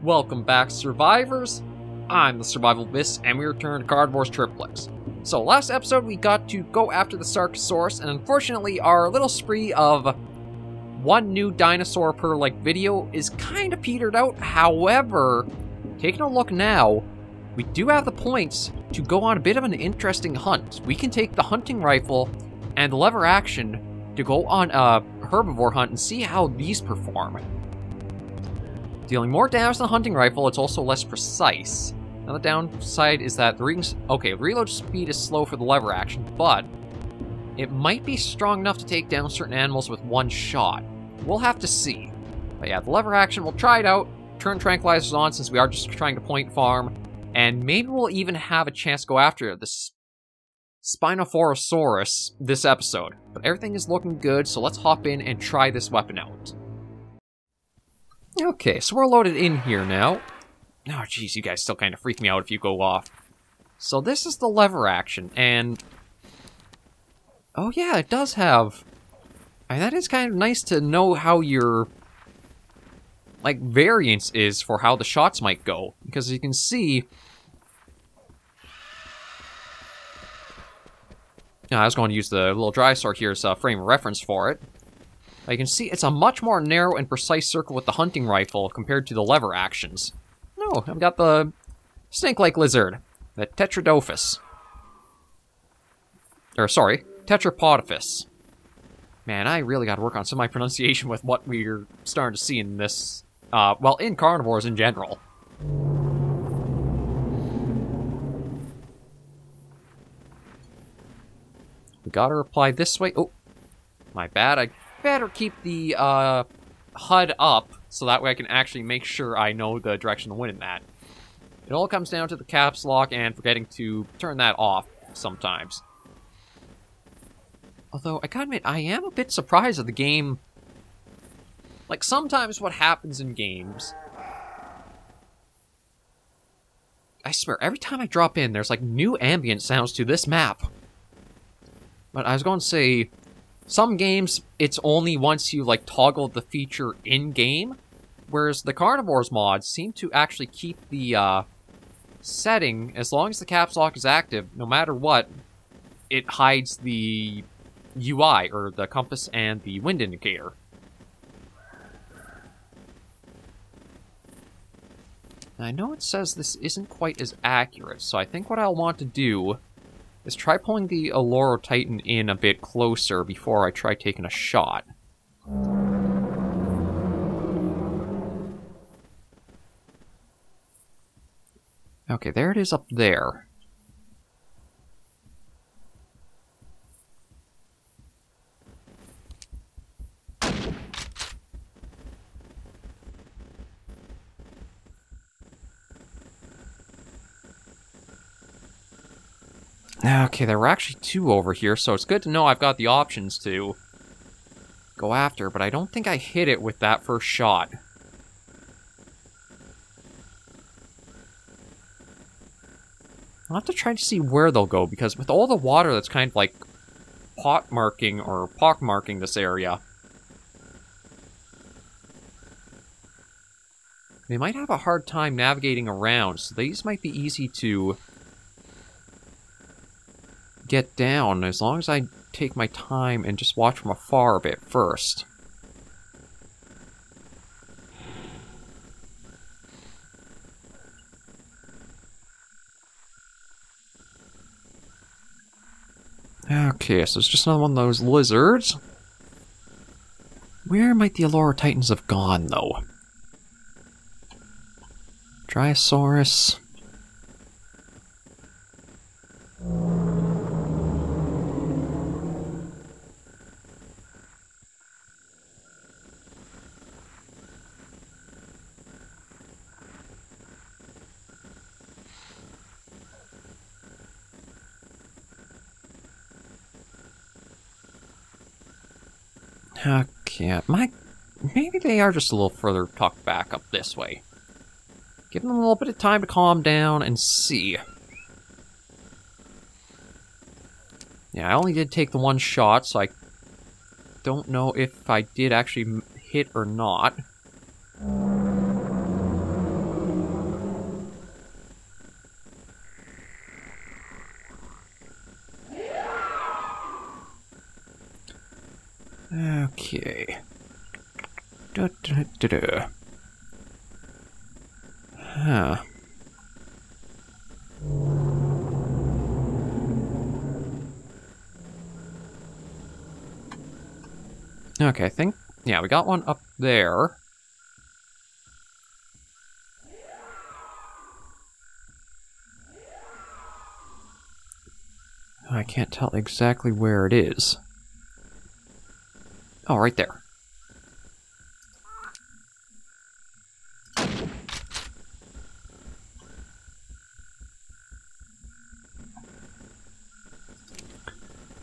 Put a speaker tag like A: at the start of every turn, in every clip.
A: Welcome back, survivors. I'm the SurvivalVis, and we return to Carnivores Triplex. So, last episode we got to go after the Sarcosaurus, and unfortunately our little spree of one new dinosaur per, video is kind of petered out. However, taking a look now, we do have the points to go on a bit of an interesting hunt. We can take the hunting rifle and the lever action to go on a herbivore hunt and see how these perform. Dealing more damage than the hunting rifle, it's also less precise. Now the downside is that the reload speed is slow for the lever action, but it might be strong enough to take down certain animals with one shot. We'll have to see. But yeah, the lever action, we'll try it out, turn tranquilizers on since we are just trying to point farm, and maybe we'll even have a chance to go after this Spinophorosaurus this episode. But everything is looking good, so let's hop in and try this weapon out. Okay, so we're loaded in here now. Oh, jeez, you guys still kind of freak me out if you go off. So this is the lever action, and... oh yeah, it does have... and that is kind of nice to know how your... variance is for how the shots might go. Because as you can see... now, I was going to use the little dryosaur here as a frame of reference for it. You can see it's a much more narrow and precise circle with the hunting rifle compared to the lever actions. No, I've got the snake-like lizard, the Tetradophis. Or, sorry, Tetrapodophis. Man, I really gotta work on some of my pronunciation with what we're starting to see in this, well, in carnivores in general. We gotta reply this way. Oh, my bad, I better keep the HUD up, so that way I can actually make sure I know the direction of the wind in that. It all comes down to the caps lock and forgetting to turn that off sometimes. Although, I gotta admit, I am a bit surprised at the game. Sometimes what happens in games... I swear, every time I drop in, there's, new ambient sounds to this map. But I was going to say... some games, it's only once you, toggle the feature in-game, whereas the Carnivores mods seem to actually keep the, setting, as long as the caps lock is active, no matter what, it hides the UI, or the compass and the wind indicator. I know it says this isn't quite as accurate, so I think what I'll want to do is try pulling the Alloro Titan in a bit closer before I try taking a shot. Okay, there it is up there. Okay, there were actually two over here, so it's good to know I've got the options to go after, but I don't think I hit it with that first shot. I'll have to try to see where they'll go, because with all the water that's kind of pockmarking this area, they might have a hard time navigating around, so these might be easy to get down, as long as I take my time and just watch from afar a bit first. Okay, so it's just another one of those lizards. Where might the Alloro Titans have gone, though? Dryosaurus. Okay, maybe they are just a little further tucked back up this way. Give them a little bit of time to calm down and see. Yeah, I only did take the one shot, so I don't know if I did actually hit or not. Okay. Huh. Okay, I think... Yeah, we got one up there. I can't tell exactly where it is. Oh, right there.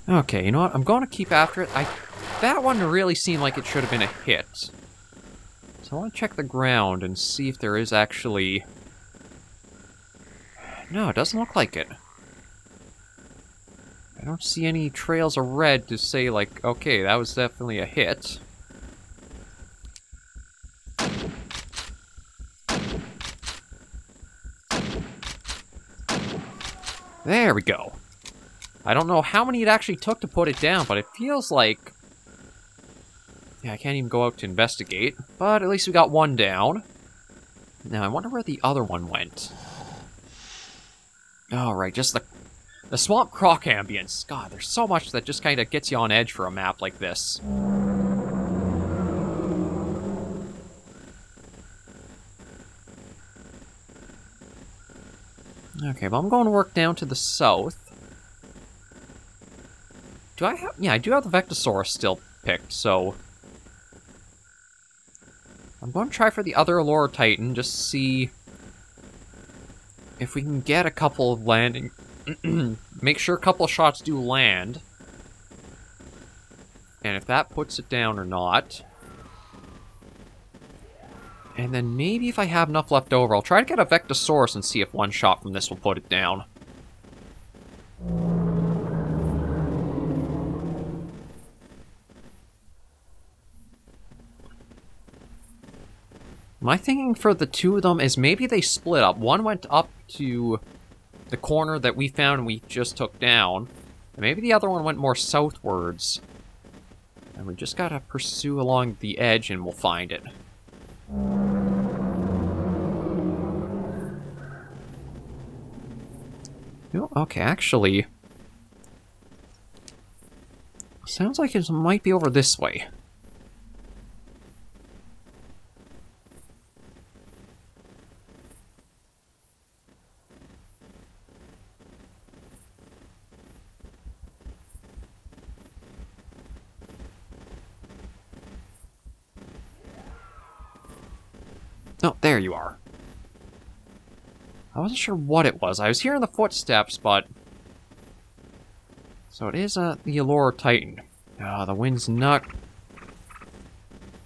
A: Okay, you know what? I'm going to keep after it. That one really seemed like it should have been a hit. So I want to check the ground and see if there is actually... No, it doesn't look like it. I don't see any trails of red to say, like, okay, that was definitely a hit. There we go. I don't know how many it actually took to put it down, but it feels like... Yeah, I can't even go out to investigate, but at least we got one down. Now, I wonder where the other one went. Alright, just the swamp croc ambience. God, there's so much that just kind of gets you on edge for a map like this. Okay, well, I'm going to work down to the south. Do I have... Yeah, I do have the Vectosaurus still picked, so... I'm going to try for the other Allure Titan, just to see... if we can get a couple of landing... make sure a couple of shots do land. And if that puts it down or not. And then maybe if I have enough left over, I'll try to get a Vectosaurus and see if one shot from this will put it down. My thinking for the two of them is maybe they split up. One went up to the corner that we found and we just took down. And maybe the other one went more southwards. And we just gotta pursue along the edge and we'll find it. Oh, okay, actually... sounds like it might be over this way. Oh, there you are. I wasn't sure what it was. I was hearing the footsteps, but... So it is the Allure Titan. The wind's not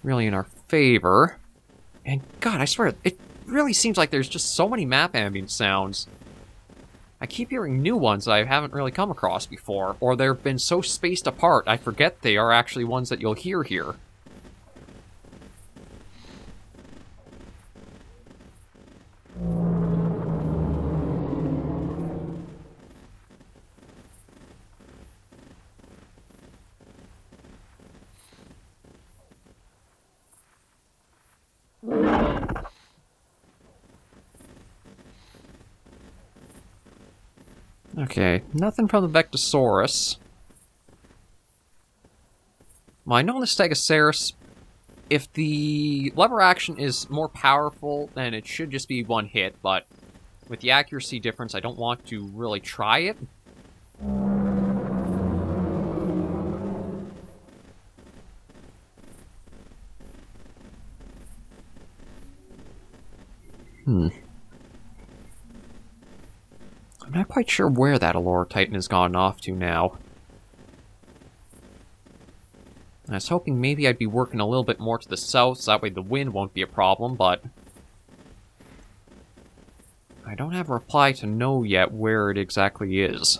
A: really in our favor. And God, I swear, it really seems like there's just so many map ambient sounds. I keep hearing new ones that I haven't really come across before, or they've been so spaced apart, I forget they are actually ones that you'll hear here. Okay, nothing from the Vectosaurus. Well, I know in the Stegosaurus, if the lever action is more powerful, then it should just be one hit, but with the accuracy difference, I don't want to really try it. I'm not quite sure where that Allure Titan has gone off to now. I was hoping maybe I'd be working a little bit more to the south, so that way the wind won't be a problem, but... I don't have a reply to know yet where it exactly is.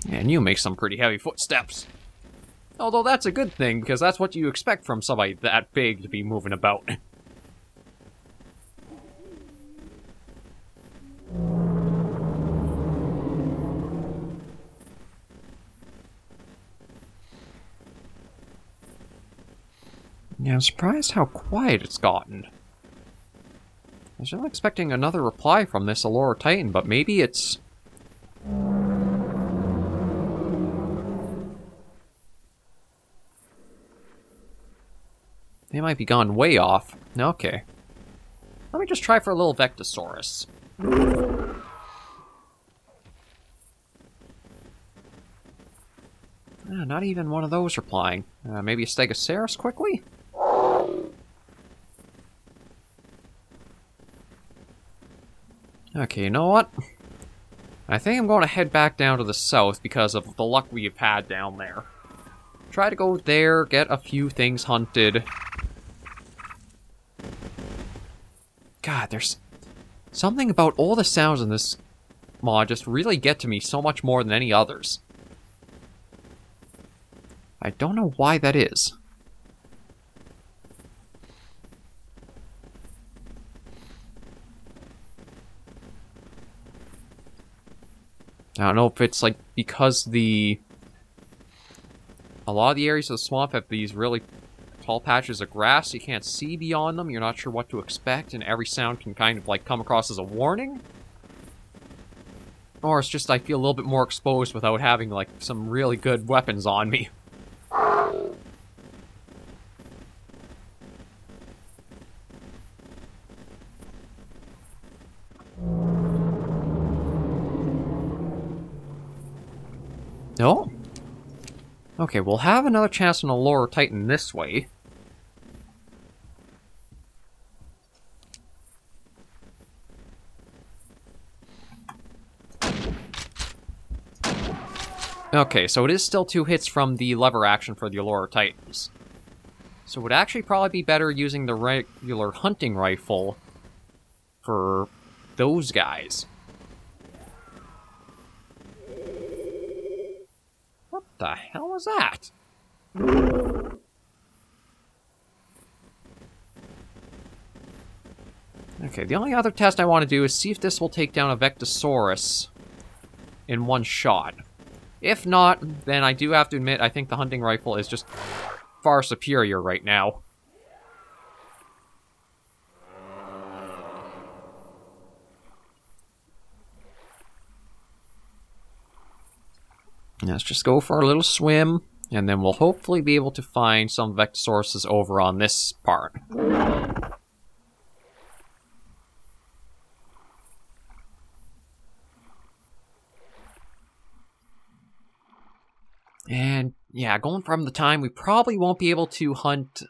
A: And you make some pretty heavy footsteps. Although that's a good thing, because that's what you expect from somebody that big to be moving about. Yeah, I'm surprised how quiet it's gotten. I was really expecting another reply from this Allura Titan, but maybe it's... They might be gone way off. Okay. Let me just try for a little Vectosaurus. Not even one of those replying. Maybe a Stegosaurus quickly? Okay, you know what? I think I'm going to head back down to the south because of the luck we've had down there. Try to go there, get a few things hunted. God, there's something about all the sounds in this mod just really get to me so much more than any others. I don't know why that is. I don't know if it's like because a lot of the areas of the swamp have these really tall patches of grass, you can't see beyond them, you're not sure what to expect, and every sound can kind of like come across as a warning. Or it's just I feel a little bit more exposed without having like some really good weapons on me. No? Okay, we'll have another chance on a Allura Titan this way. Okay, so it is still 2 hits from the lever action for the Allura Titans. So it would actually probably be better using the regular hunting rifle for those guys. What the hell was that? Okay, the only other test I want to do is see if this will take down a Vectosaurus in one shot. If not, then I do have to admit I think the hunting rifle is just far superior right now. Let's just go for a little swim, and then we'll hopefully be able to find some Vectosauruses over on this part. And, yeah, going from the time, we probably won't be able to hunt,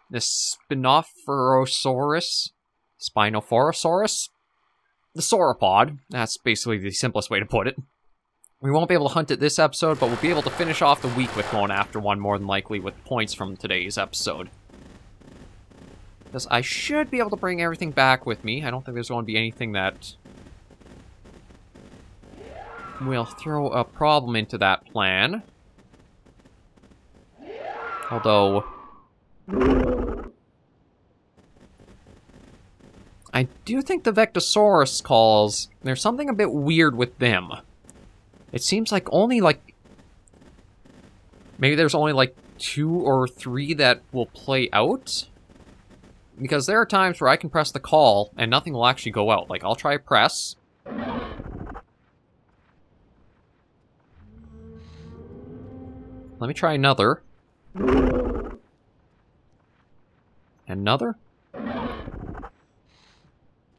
A: this Spinophorosaurus? The sauropod. That's basically the simplest way to put it. We won't be able to hunt it this episode, but we'll be able to finish off the week with going after one, more than likely, with points from today's episode. Because I should be able to bring everything back with me. I don't think there's going to be anything that will throw a problem into that plan. Although I do think the Vectosaurus calls, there's something a bit weird with them. It seems like only like, maybe there's only like 2 or 3 that will play out. Because there are times where I can press the call and nothing will actually go out. Like, I'll try press. Let me try another. Another. And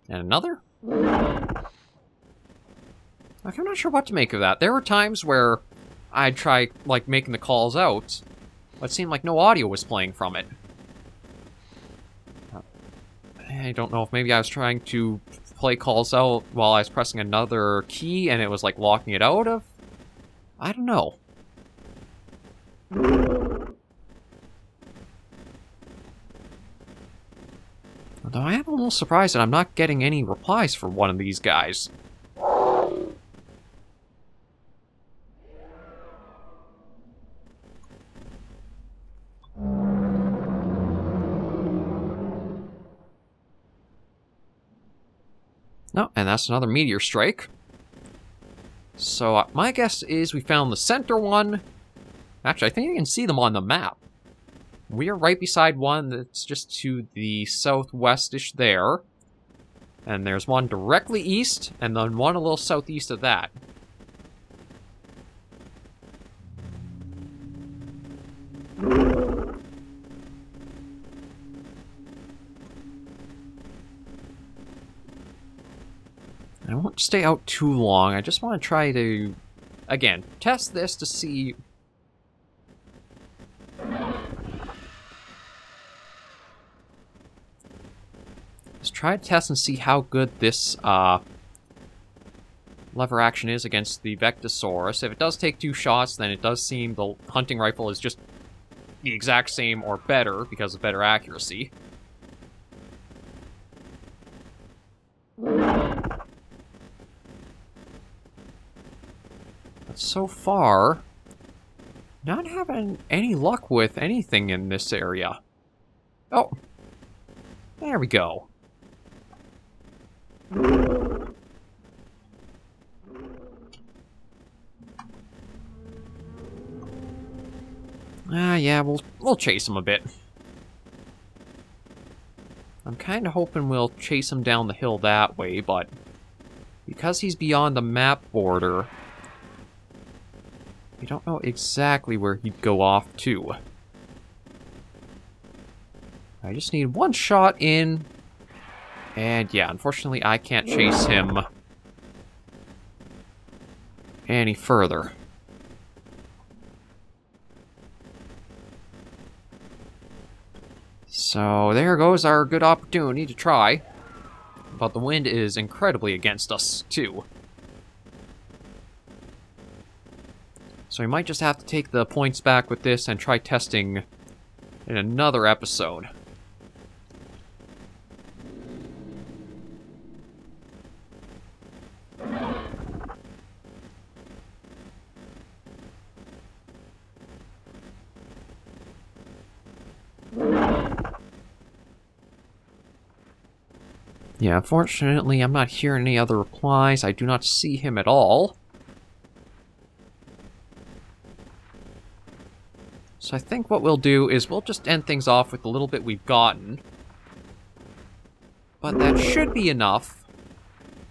A: another. Like, I'm not sure what to make of that. There were times where I'd try, like, making the calls out, but it seemed like no audio was playing from it. I don't know if maybe I was trying to play calls out while I was pressing another key and it was, like, locking it out of? I don't know. Although I am a little surprised that I'm not getting any replies for one of these guys. No, and that's another meteor strike. So my guess is we found the center one. Actually, I think you can see them on the map. We are right beside one that's just to the southwestish there. And there's one directly east, and then one a little southeast of that. I won't stay out too long. I just want to try to, again, test this to see... Let's try to test and see how good this lever action is against the Vectosaurus. If it does take 2 shots, then it does seem the hunting rifle is just the exact same or better because of better accuracy. But so far, not having any luck with anything in this area. Oh, there we go. Yeah, we'll chase him a bit. I'm kind of hoping we'll chase him down the hill that way, but because he's beyond the map border, we don't know exactly where he'd go off to. I just need 1 shot in, and yeah, unfortunately I can't chase him any further. So there goes our good opportunity to try. But the wind is incredibly against us, too. So we might just have to take the points back with this and try testing in another episode. Yeah, unfortunately, I'm not hearing any other replies. I do not see him at all. So I think what we'll do is we'll just end things off with the little bit we've gotten. But that should be enough.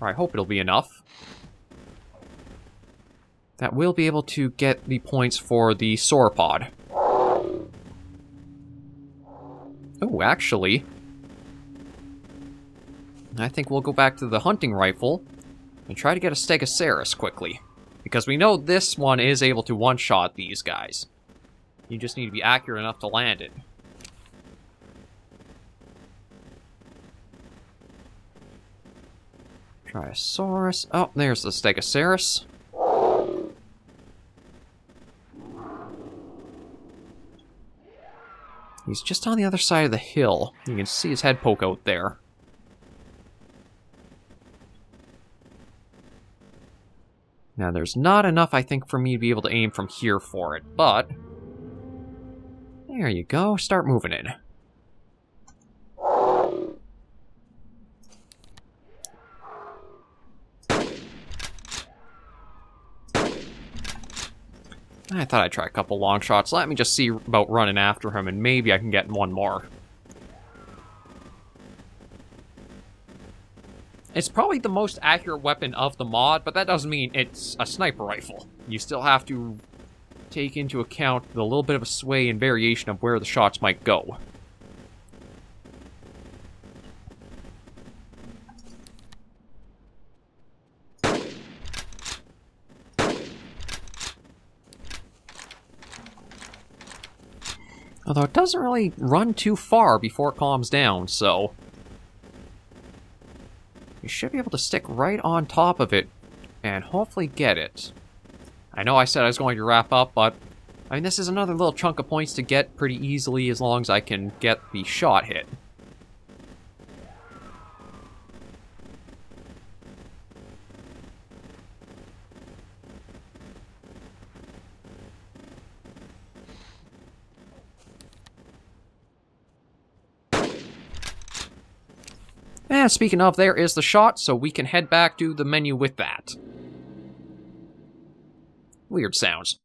A: Or I hope it'll be enough. That we'll be able to get the points for the sauropod. Oh, actually, I think we'll go back to the hunting rifle and try to get a Stegosaurus quickly. Because we know this one is able to one-shot these guys. You just need to be accurate enough to land it. Dryosaurus. Oh, there's the Stegosaurus. He's just on the other side of the hill. You can see his head poke out there. Now, there's not enough, I think, for me to be able to aim from here for it, but... there you go. Start moving it. I thought I'd try a couple long shots. Let me just see about running after him, and maybe I can get one more. It's probably the most accurate weapon of the mod, but that doesn't mean it's a sniper rifle. You still have to take into account the little bit of a sway and variation of where the shots might go. Although it doesn't really run too far before it calms down, so... you should be able to stick right on top of it and hopefully get it. I know I said I was going to wrap up, but I mean, this is another little chunk of points to get pretty easily as long as I can get the shot hit. And speaking of, there is the shot, so we can head back to the menu with that. Weird sounds.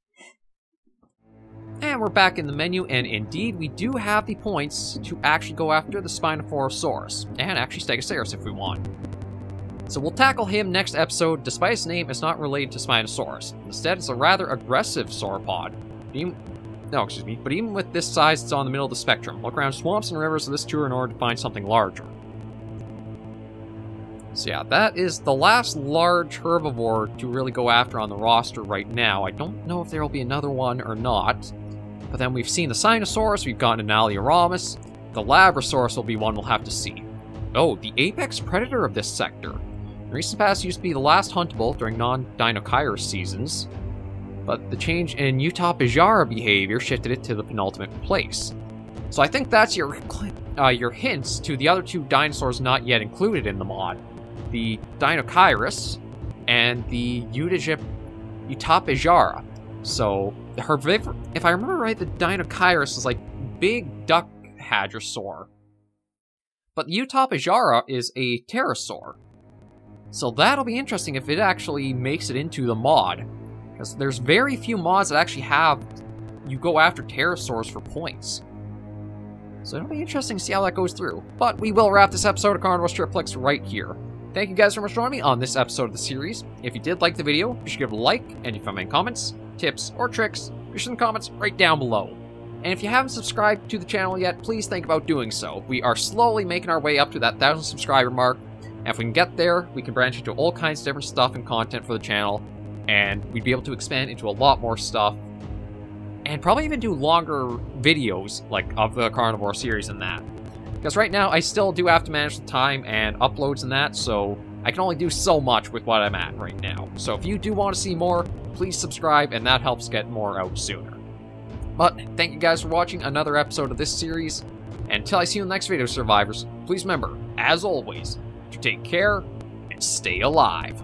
A: And we're back in the menu, and indeed we do have the points to actually go after the Spinophorosaurus, and actually Stegosaurus if we want. So we'll tackle him next episode. Despite his name, it's not related to Spinosaurus. Instead, it's a rather aggressive sauropod. But even with this size, it's on the middle of the spectrum. Look around swamps and rivers of this tour in order to find something larger. So yeah, that is the last large herbivore to really go after on the roster right now. I don't know if there will be another one or not. But then we've seen the Sinosaurus, we've gotten an Alioramus. The Labrosaurus will be one we'll have to see. Oh, the apex predator of this sector. In recent past used to be the last huntable during non-Dinochirus seasons, but the change in Utah Bijara behavior shifted it to the penultimate place. So I think that's your hints to the other two dinosaurs not yet included in the mod. The Dinochirus and the Utah Bijara. So, if I remember right, the Dinochirus is like big duck hadrosaur. But the Utah Bijara is a pterosaur. So that'll be interesting if it actually makes it into the mod. Because there's very few mods that actually have you go after pterosaurs for points. So it'll be interesting to see how that goes through. But we will wrap this episode of Carnivores Triplex right here. Thank you guys so much for joining me on this episode of the series. If you did like the video, be sure to give it a like, and if you have any comments, tips, or tricks, be sure in the comments right down below. And if you haven't subscribed to the channel yet, please think about doing so. We are slowly making our way up to that 1,000 subscriber mark, and if we can get there, we can branch into all kinds of different stuff and content for the channel, and we'd be able to expand into a lot more stuff, and probably even do longer videos, like, of the Carnivore series and that. Because right now, I still do have to manage the time and uploads and that, so I can only do so much with what I'm at right now. So if you do want to see more, please subscribe, and that helps get more out sooner. But thank you guys for watching another episode of this series, and until I see you in the next video, survivors, please remember, as always, to take care and stay alive.